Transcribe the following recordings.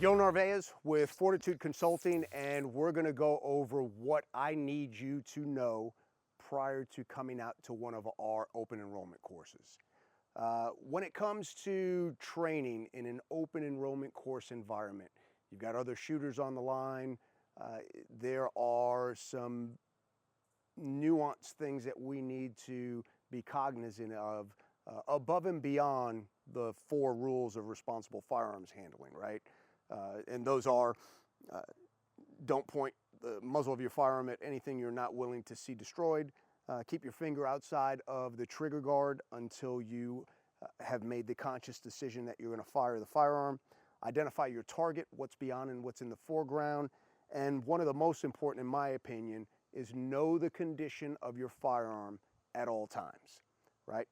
Gil Narvaez with Fortitude Consulting, and we're going to go over what I need you to know prior to coming out to one of our open enrollment courses. When it comes to training in an open enrollment course environment, you've got other shooters on the line. There are some nuanced things that we need to be cognizant of above and beyond the 4 rules of responsible firearms handling, right? And those are, don't point the muzzle of your firearm at anything you're not willing to see destroyed. Keep your finger outside of the trigger guard until you have made the conscious decision that you're going to fire the firearm. Identify your target, what's beyond and what's in the foreground. And one of the most important, in my opinion, is know the condition of your firearm at all times, right?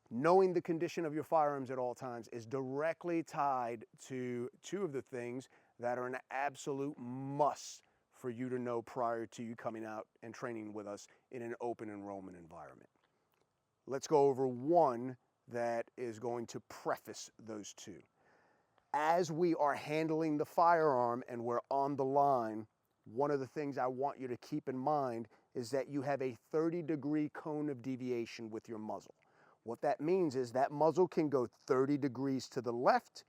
Knowing the condition of your firearms at all times is directly tied to 2 of the things that are an absolute must for you to know prior to you coming out and training with us in an open enrollment environment. Let's go over one that is going to preface those 2. As we are handling the firearm and we're on the line, one of the things I want you to keep in mind is that you have a 30-degree cone of deviation with your muzzle. What that means is that muzzle can go 30 degrees to the left,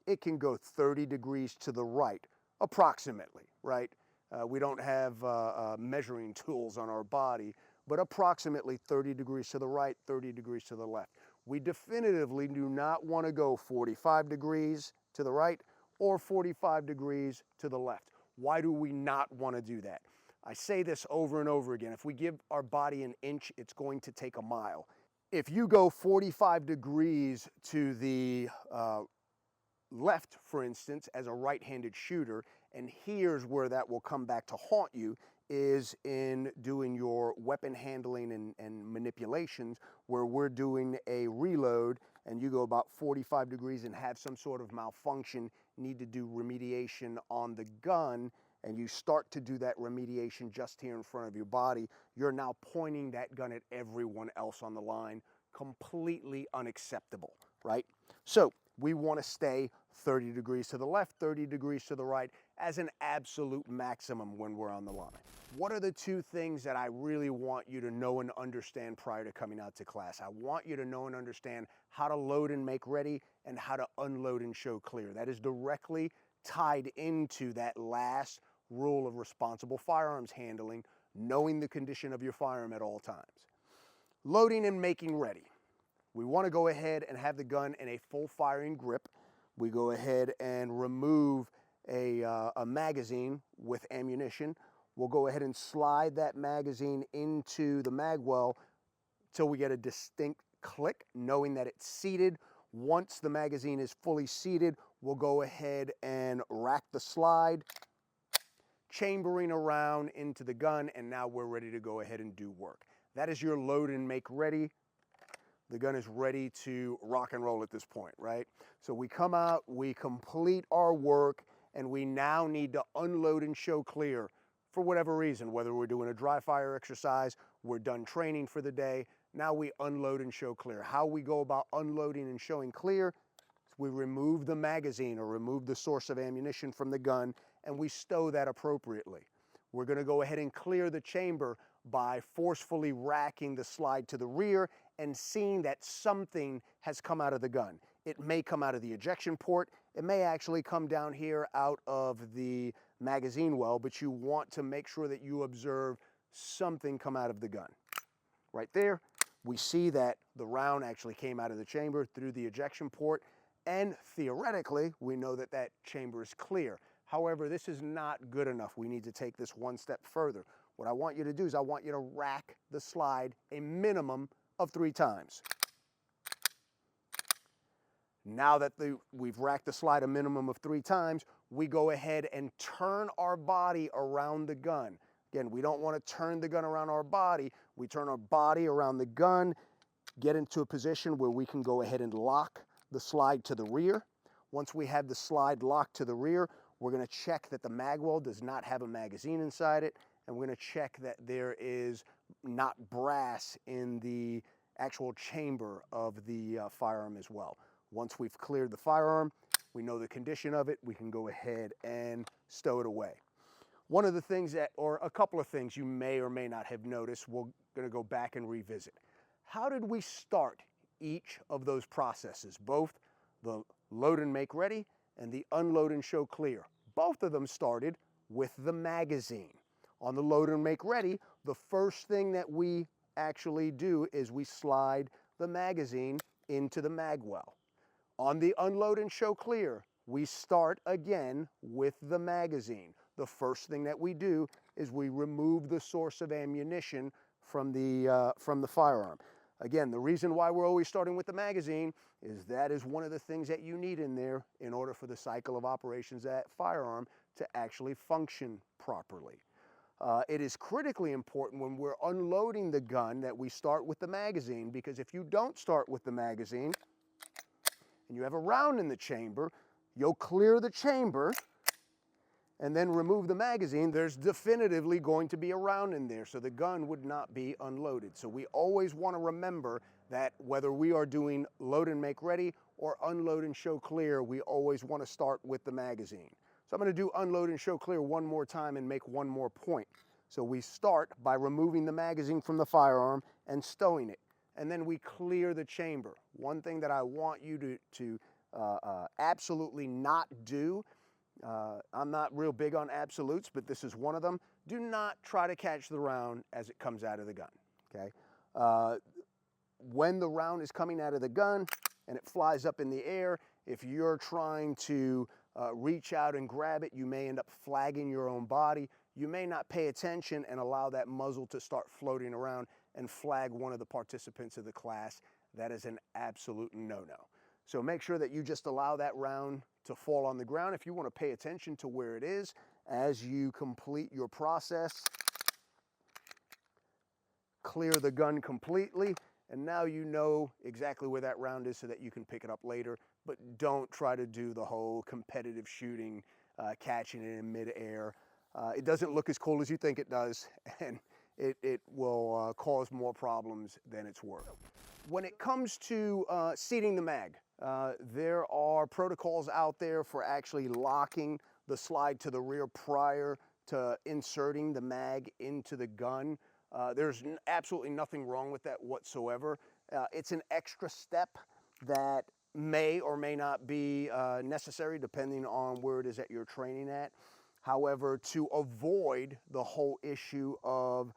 it can go 30 degrees to the right, approximately, right? We don't have measuring tools on our body, but approximately 30 degrees to the right, 30 degrees to the left. We definitively do not want to go 45 degrees to the right or 45 degrees to the left. Why do we not want to do that? I say this over and over again. If we give our body an inch, it's going to take a mile. If you go 45 degrees to the left, for instance, as a right-handed shooter, and here's where that will come back to haunt you, is in doing your weapon handling and manipulations, where we're doing a reload and you go about 45 degrees and have some sort of malfunction, need to do remediation on the gun, and you start to do that remediation just here in front of your body, you're now pointing that gun at everyone else on the line. Completely unacceptable, right? So we want to stay 30 degrees to the left, 30 degrees to the right as an absolute maximum when we're on the line. What are the 2 things that I really want you to know and understand prior to coming out to class? I want you to know and understand how to load and make ready and how to unload and show clear. That is directly tied into that last rule of responsible firearms handling, knowing the condition of your firearm at all times. Loading and making ready. We want to go ahead and have the gun in a full firing grip. We go ahead and remove a magazine with ammunition. We'll go ahead and slide that magazine into the mag well till we get a distinct click, knowing that it's seated. Once the magazine is fully seated, we'll go ahead and rack the slide, chambering around into the gun, and now we're ready to go ahead and do work. That is your load and make ready. The gun is ready to rock and roll at this point, right? So we come out, we complete our work, and we now need to unload and show clear for whatever reason, whether we're doing a dry fire exercise, we're done training for the day, now we unload and show clear. How we go about unloading and showing clear, we remove the magazine or remove the source of ammunition from the gun, and we stow that appropriately. We're going to go ahead and clear the chamber by forcefully racking the slide to the rear and seeing that something has come out of the gun. It may come out of the ejection port. It may actually come down here out of the magazine well, but you want to make sure that you observe something come out of the gun. Right there, we see that the round actually came out of the chamber through the ejection port, and theoretically, we know that that chamber is clear. However, this is not good enough. We need to take this one step further. What I want you to do is I want you to rack the slide a minimum of 3 times. Now that we've racked the slide a minimum of 3 times, we go ahead and turn our body around the gun. Again, we don't want to turn the gun around our body. We turn our body around the gun, get into a position where we can go ahead and lock the slide to the rear. Once we have the slide locked to the rear, we're going to check that the mag well does not have a magazine inside it, and we're going to check that there is not brass in the actual chamber of the firearm as well. Once we've cleared the firearm, we know the condition of it, we can go ahead and stow it away. One of the things that, or a couple of things you may or may not have noticed, we're going to go back and revisit. How did we start each of those processes? Both the load and make ready and the unload and show clear. Both of them started with the magazine. On the load and make ready, the first thing that we actually do is we slide the magazine into the mag well. On the unload and show clear, we start again with the magazine. The first thing that we do is we remove the source of ammunition from the firearm. Again, the reason why we're always starting with the magazine is that is one of the things that you need in there in order for the cycle of operations of that firearm to actually function properly. It is critically important when we're unloading the gun that we start with the magazine, because if you don't start with the magazine and you have a round in the chamber, you'll clear the chamber and then remove the magazine, there's definitively going to be a round in there, so the gun would not be unloaded. So we always want to remember that whether we are doing load and make ready or unload and show clear, we always want to start with the magazine. So I'm going to do unload and show clear one more time and make one more point. So we start by removing the magazine from the firearm and stowing it, and then we clear the chamber. One thing that I want you to absolutely not do, I'm not real big on absolutes, but this is one of them. Do not try to catch the round as it comes out of the gun, okay? When the round is coming out of the gun and it flies up in the air, if you're trying to reach out and grab it, you may end up flagging your own body. You may not pay attention and allow that muzzle to start floating around and flag one of the participants of the class. That is an absolute no-no. So make sure that you just allow that round to fall on the ground. If you want to pay attention to where it is as you complete your process, clear the gun completely, and now you know exactly where that round is so that you can pick it up later. But don't try to do the whole competitive shooting, catching it in midair. It doesn't look as cool as you think it does, and it will cause more problems than it's worth. When it comes to seating the mag, there are protocols out there for actually locking the slide to the rear prior to inserting the mag into the gun. There's absolutely nothing wrong with that whatsoever. It's an extra step that may or may not be necessary depending on where it is that you're training at. However, to avoid the whole issue of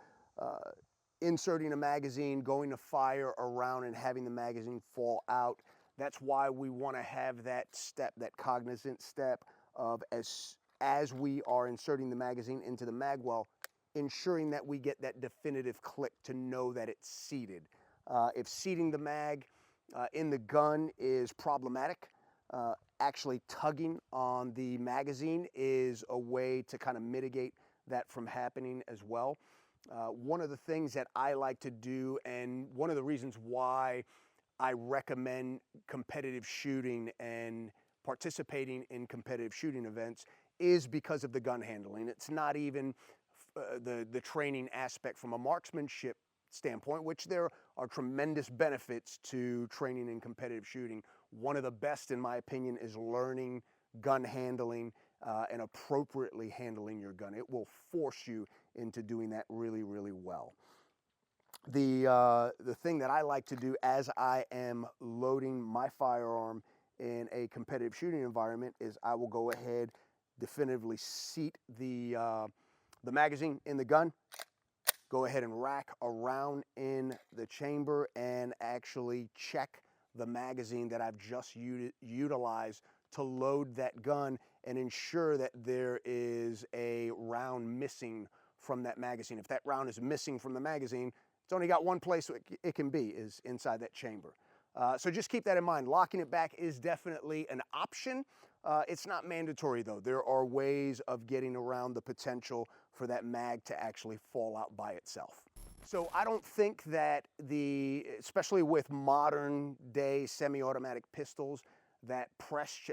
inserting a magazine, going to fire around and having the magazine fall out, that's why we want to have that step, that cognizant step of as we are inserting the magazine into the mag well, ensuring that we get that definitive click to know that it's seated. If seating the mag in the gun is problematic, actually tugging on the magazine is a way to kind of mitigate that from happening as well. One of the things that I like to do, and one of the reasons why I recommend competitive shooting and participating in competitive shooting events, is because of the gun handling. It's not even the training aspect from a marksmanship standpoint, which there are tremendous benefits to training in competitive shooting. One of the best, in my opinion, is learning gun handling and appropriately handling your gun. It will force you into doing that really, really well. The thing that I like to do as I am loading my firearm in a competitive shooting environment is I will go ahead, definitively seat the magazine in the gun, go ahead and rack around in the chamber and actually check the magazine that I've just utilized to load that gun and ensure that there is a round missing from that magazine. If that round is missing from the magazine, it's only got one place it can be, is inside that chamber. So just keep that in mind. Locking it back is definitely an option. It's not mandatory though. There are ways of getting around the potential for that mag to actually fall out by itself. So I don't think that especially with modern day semi-automatic pistols, that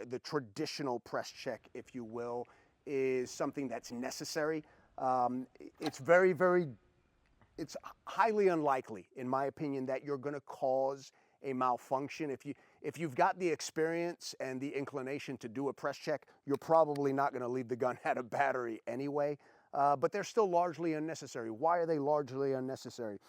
the traditional press check, if you will, is something that's necessary. It's highly unlikely, in my opinion, that you're going to cause a malfunction. If you've got the experience and the inclination to do a press check, you're probably not going to leave the gun out of battery anyway, but they're still largely unnecessary. Why are they largely unnecessary?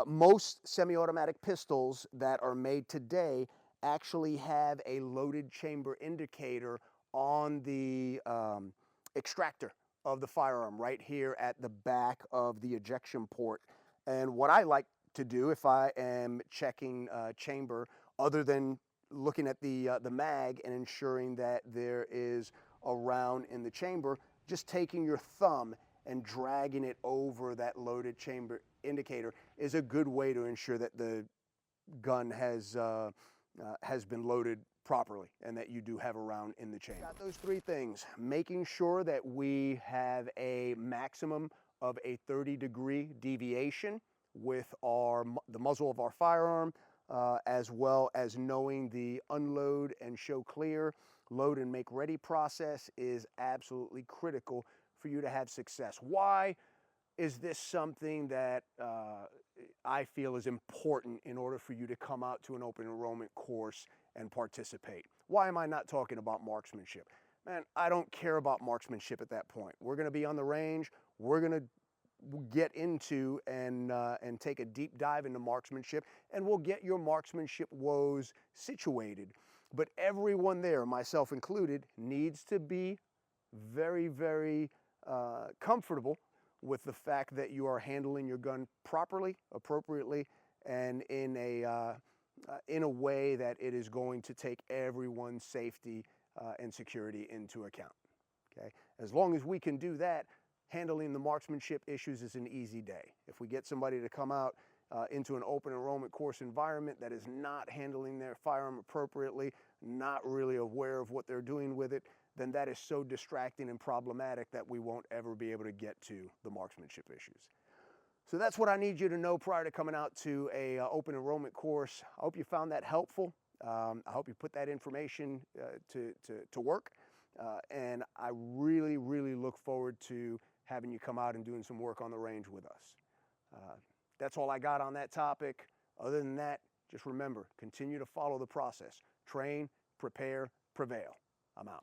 Most semi-automatic pistols that are made today actually have a loaded chamber indicator on the extractor of the firearm right here at the back of the ejection port. And what I like to do if I am checking chamber, other than looking at the mag and ensuring that there is a round in the chamber, just taking your thumb and dragging it over that loaded chamber indicator is a good way to ensure that the gun has been loaded properly and that you do have a round in the chamber. Got those three things: making sure that we have a maximum of a 30-degree deviation with the muzzle of our firearm, as well as knowing the unload and show clear, load and make ready process is absolutely critical for you to have success. Why is this something that I feel is important in order for you to come out to an open enrollment course and participate? Why am I not talking about marksmanship? Man, I don't care about marksmanship at that point. We're going to be on the range. We're going to get into and take a deep dive into marksmanship, and we'll get your marksmanship woes situated. But everyone there, myself included, needs to be very, very comfortable with the fact that you are handling your gun properly, appropriately, and in a way that it is going to take everyone's safety and security into account. Okay? As long as we can do that, handling the marksmanship issues is an easy day. If we get somebody to come out into an open enrollment course environment that is not handling their firearm appropriately, not really aware of what they're doing with it, then that is so distracting and problematic that we won't ever be able to get to the marksmanship issues. So that's what I need you to know prior to coming out to a open enrollment course. I hope you found that helpful. I hope you put that information to work. And I really, really look forward to having you come out and doing some work on the range with us. That's all I got on that topic. Other than that, just remember, continue to follow the process. Train, prepare, prevail. I'm out.